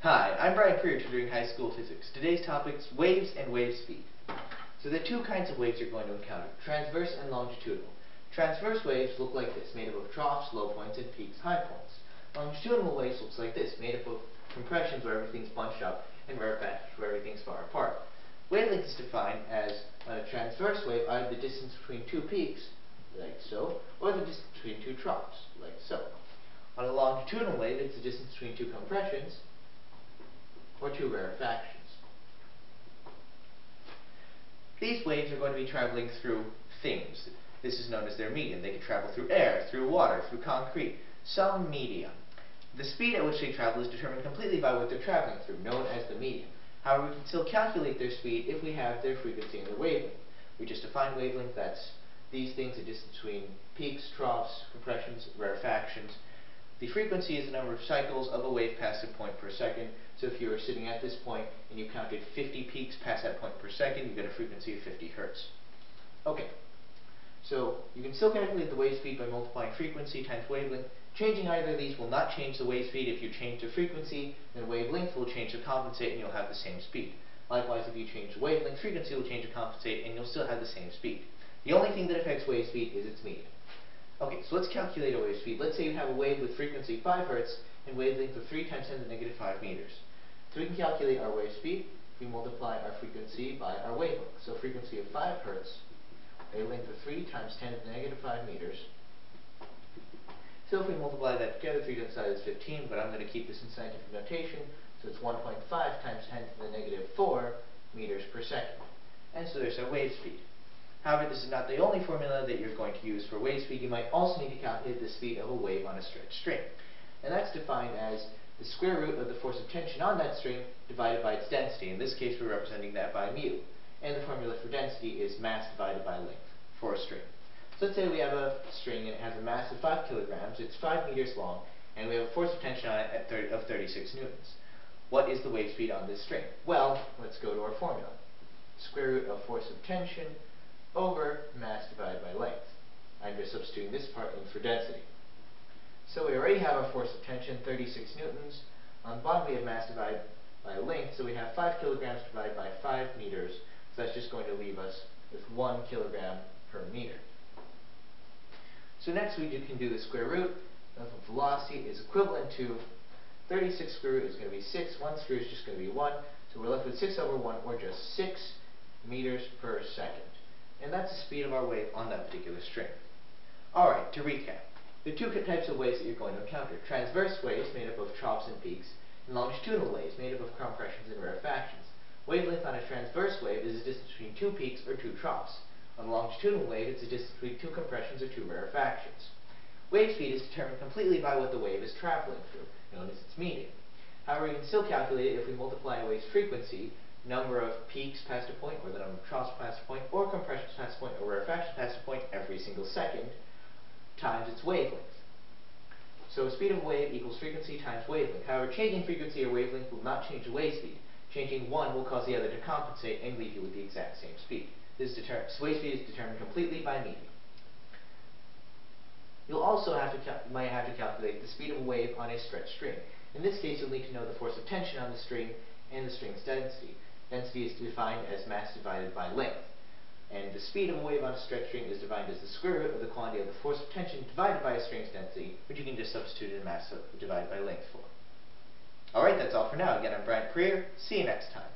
Hi, I'm Brian Prier, tutoring high school physics. Today's topic is waves and wave speed. So there are two kinds of waves you're going to encounter, transverse and longitudinal. Transverse waves look like this, made up of troughs, low points, and peaks, high points. Longitudinal waves looks like this, made up of compressions where everything's bunched up and rarefactions where everything's far apart. Wavelength is defined as, on a transverse wave, either the distance between two peaks, like so, or the distance between two troughs, like so. On a longitudinal wave, it's the distance between two compressions, or two rarefactions. These waves are going to be traveling through things. This is known as their medium. They can travel through air, through water, through concrete, some medium. The speed at which they travel is determined completely by what they're traveling through, known as the medium. However, we can still calculate their speed if we have their frequency and their wavelength. We just define wavelength, that's these things, the distance between peaks, troughs, compressions, rarefactions. The frequency is the number of cycles of a wave past a point per second. So if you were sitting at this point and you counted 50 peaks past that point per second, you get a frequency of 50 hertz. Okay, so you can still calculate the wave speed by multiplying frequency times wavelength. Changing either of these will not change the wave speed. If you change the frequency, then wavelength will change to compensate and you'll have the same speed. Likewise, if you change the wavelength, frequency will change to compensate and you'll still have the same speed. The only thing that affects wave speed is its medium. Okay, so let's calculate a wave speed. Let's say you have a wave with frequency 5 hertz and wavelength of 3 times 10 to the negative 5 meters. So we can calculate our wave speed if we multiply our frequency by our wavelength. So frequency of 5 hertz, wavelength of 3 times 10 to the negative 5 meters. So if we multiply that together, 3 times 5 is 15, but I'm going to keep this in scientific notation, so it's 1.5 times 10 to the negative 4 meters per second. And so there's our wave speed. However, this is not the only formula that you're going to use for wave speed. You might also need to calculate the speed of a wave on a stretched string. And that's defined as the square root of the force of tension on that string divided by its density. In this case, we're representing that by mu. And the formula for density is mass divided by length for a string. So let's say we have a string and it has a mass of 5 kilograms, it's 5 meters long, and we have a force of tension on it of 36 newtons. What is the wave speed on this string? Well, let's go to our formula. Square root of force of tension over mass divided by length. I'm just substituting this part in for density. So we already have our force of tension, 36 newtons. On the bottom we have mass divided by length, so we have 5 kilograms divided by 5 meters. So that's just going to leave us with 1 kilogram per meter. So next we can do the square root of velocity is equivalent to 36 square root is going to be 6, 1 square root is just going to be 1, so we're left with 6 over 1, or just 6 meters per second. And that's the speed of our wave on that particular string. Alright, to recap, there are two types of waves that you're going to encounter. Transverse waves made up of troughs and peaks, and longitudinal waves made up of compressions and rarefactions. Wavelength on a transverse wave is the distance between two peaks or two troughs. On a longitudinal wave, it's the distance between two compressions or two rarefactions. Wave speed is determined completely by what the wave is traveling through, known as its medium. However, we can still calculate it if we multiply a wave's frequency, number of peaks past a point, or the number of troughs past a point, or compressions past a point, or rarefactions past a point every single second, times its wavelength. So speed of a wave equals frequency times wavelength. However, changing frequency or wavelength will not change the wave speed. Changing one will cause the other to compensate and leave you with the exact same speed. Wave speed is determined completely by medium. You'll also might have to calculate the speed of a wave on a stretched string. In this case, you'll need to know the force of tension on the string and the string's density. Density is defined as mass divided by length. And the speed of a wave on a stretched string is defined as the square root of the quantity of the force of tension divided by a string's density, which you can just substitute in mass divided by length for. Alright, that's all for now. Again, I'm Brian Prier. See you next time.